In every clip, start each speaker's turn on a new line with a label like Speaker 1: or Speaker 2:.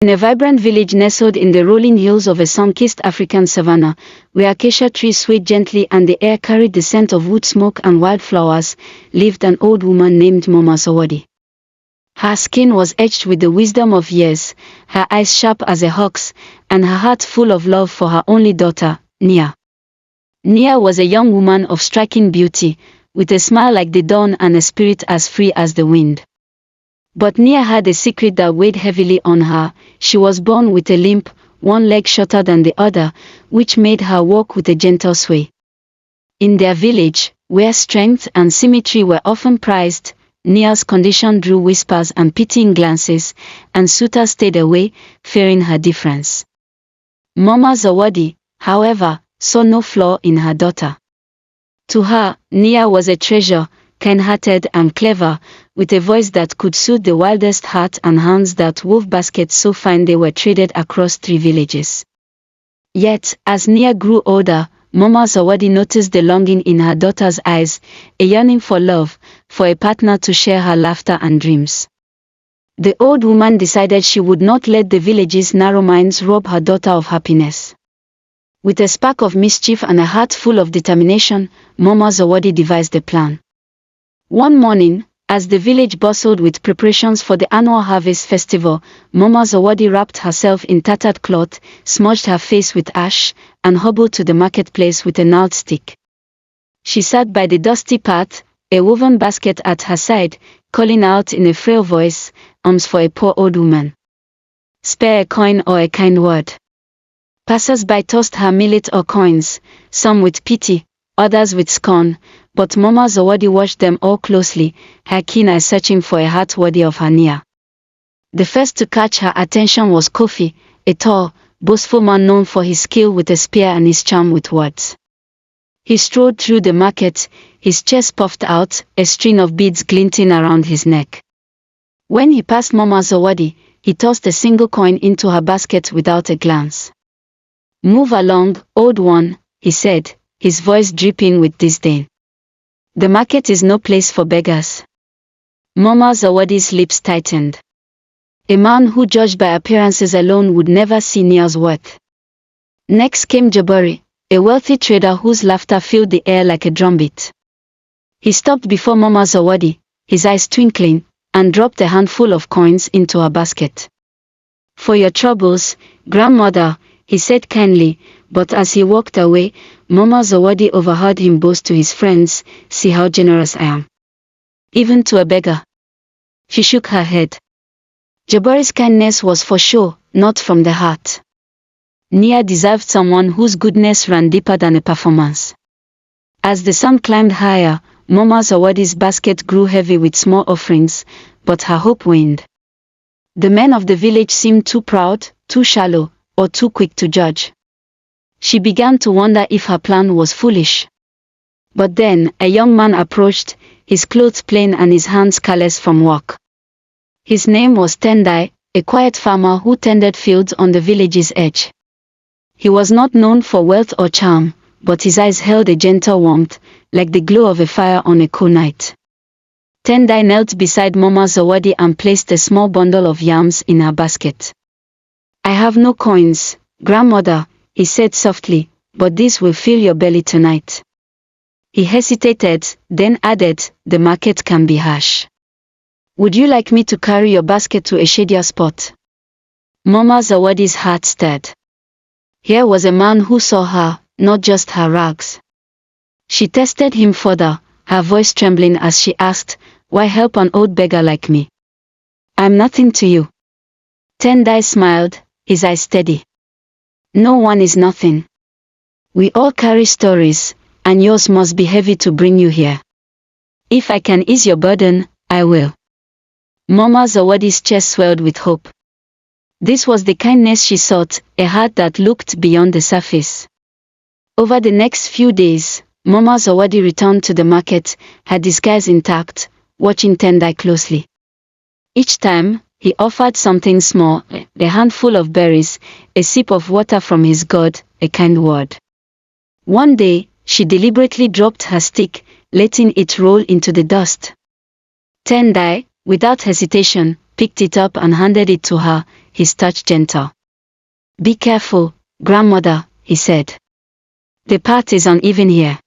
Speaker 1: In a vibrant village nestled in the rolling hills of a sun-kissed African savanna, where acacia trees swayed gently and the air carried the scent of wood smoke and wildflowers, lived an old woman named Mama Zawadi. Her skin was etched with the wisdom of years, her eyes sharp as a hawk's, and her heart full of love for her only daughter, Nia. Nia was a young woman of striking beauty, with a smile like the dawn and a spirit as free as the wind. But Nia had a secret that weighed heavily on her. She was born with a limp, one leg shorter than the other, which made her walk with a gentle sway. In their village, where strength and symmetry were often prized, Nia's condition drew whispers and pitying glances, and suitors stayed away, fearing her difference. Mama Zawadi, however, saw no flaw in her daughter. To her, Nia was a treasure, kind-hearted and clever, with a voice that could soothe the wildest heart and hands that wove baskets so fine they were traded across 3 villages. Yet, as Nia grew older, Mama Zawadi noticed the longing in her daughter's eyes, a yearning for love, for a partner to share her laughter and dreams. The old woman decided she would not let the village's narrow minds rob her daughter of happiness. With a spark of mischief and a heart full of determination, Mama Zawadi devised a plan. One morning, as the village bustled with preparations for the annual harvest festival, Mama Zawadi wrapped herself in tattered cloth, smudged her face with ash, and hobbled to the marketplace with a gnarled stick. She sat by the dusty path, a woven basket at her side, calling out in a frail voice, alms for a poor old woman. Spare a coin or a kind word. Passers-by tossed her millet or coins, some with pity, others with scorn, but Mama Zawadi watched them all closely, her keen eye searching for a heart worthy of her Nia. The first to catch her attention was Kofi, a tall, boastful man known for his skill with a spear and his charm with words. He strode through the market, his chest puffed out, a string of beads glinting around his neck. When he passed Mama Zawadi, he tossed a single coin into her basket without a glance. "Move along, old one," he said, his voice dripping with disdain. "The market is no place for beggars." Mama Zawadi's lips tightened. A man who judged by appearances alone would never see Nia's worth. Next came Jabari, a wealthy trader whose laughter filled the air like a drumbeat. He stopped before Mama Zawadi, his eyes twinkling, and dropped a handful of coins into her basket. "For your troubles, grandmother," he said kindly, but as he walked away, Mama Zawadi overheard him boast to his friends, "See how generous I am. Even to a beggar." She shook her head. Jabari's kindness was for show, not from the heart. Nia deserved someone whose goodness ran deeper than a performance. As the sun climbed higher, Mama Zawadi's basket grew heavy with small offerings, but her hope waned. The men of the village seemed too proud, too shallow, or too quick to judge. She began to wonder if her plan was foolish. But then, a young man approached, his clothes plain and his hands calloused from work. His name was Tendai, a quiet farmer who tended fields on the village's edge. He was not known for wealth or charm, but his eyes held a gentle warmth, like the glow of a fire on a cool night. Tendai knelt beside Mama Zawadi and placed a small bundle of yams in her basket. "I have no coins, grandmother," he said softly, "but this will fill your belly tonight." He hesitated, then added, "The market can be harsh. Would you like me to carry your basket to a shadier spot?" Mama Zawadi's heart stirred. Here was a man who saw her, not just her rags. She tested him further, her voice trembling as she asked, "Why help an old beggar like me? I'm nothing to you." Tendai smiled, his eyes steady. "No one is nothing. We all carry stories, and yours must be heavy to bring you here. If I can ease your burden, I will." Mama Zawadi's chest swelled with hope. This was the kindness she sought, a heart that looked beyond the surface. Over the next few days, Mama Zawadi returned to the market, her disguise intact, watching Tendai closely. Each time, he offered something small, a handful of berries, a sip of water from his gourd, a kind word. One day, she deliberately dropped her stick, letting it roll into the dust. Tendai, without hesitation, picked it up and handed it to her, his touch gentle. "Be careful, grandmother," he said. "The path is uneven here."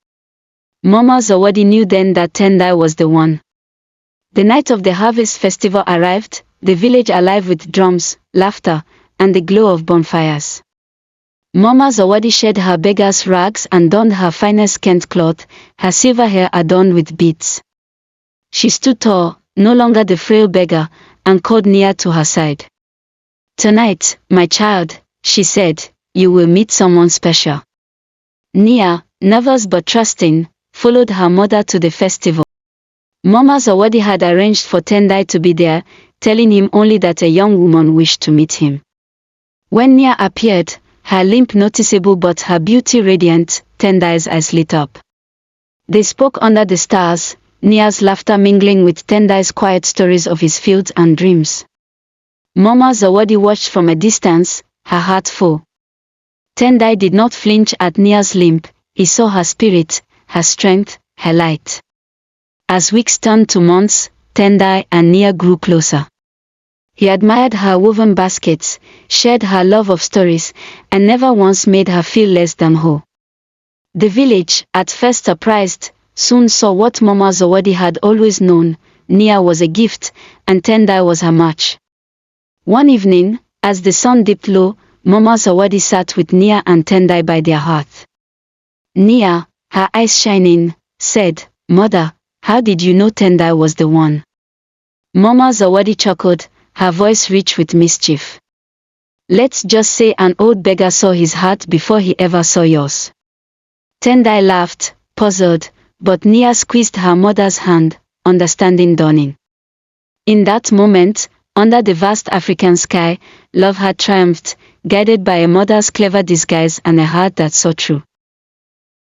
Speaker 1: Mama Zawadi knew then that Tendai was the one. The night of the harvest festival arrived, the village alive with drums, laughter, and the glow of bonfires. Mama Zawadi shed her beggar's rags and donned her finest Kent cloth, her silver hair adorned with beads. She stood tall, no longer the frail beggar, and called Nia to her side. "Tonight, my child," she said, "you will meet someone special." Nia, nervous but trusting, followed her mother to the festival. Mama Zawadi had arranged for Tendai to be there, telling him only that a young woman wished to meet him. When Nia appeared, her limp noticeable but her beauty radiant, Tendai's eyes lit up. They spoke under the stars, Nia's laughter mingling with Tendai's quiet stories of his fields and dreams. Mama Zawadi watched from a distance, her heart full. Tendai did not flinch at Nia's limp, he saw her spirit, her strength, her light. As weeks turned to months, Tendai and Nia grew closer. He admired her woven baskets, shared her love of stories, and never once made her feel less than whole. The village, at first surprised, soon saw what Mama Zawadi had always known: Nia was a gift, and Tendai was her match. One evening, as the sun dipped low, Mama Zawadi sat with Nia and Tendai by their hearth. Nia, her eyes shining, said, "Mother, how did you know Tendai was the one?" Mama Zawadi chuckled, her voice rich with mischief. "Let's just say an old beggar saw his heart before he ever saw yours." Tendai laughed, puzzled, but Nia squeezed her mother's hand, understanding dawning. In that moment, under the vast African sky, love had triumphed, guided by a mother's clever disguise and a heart that saw true.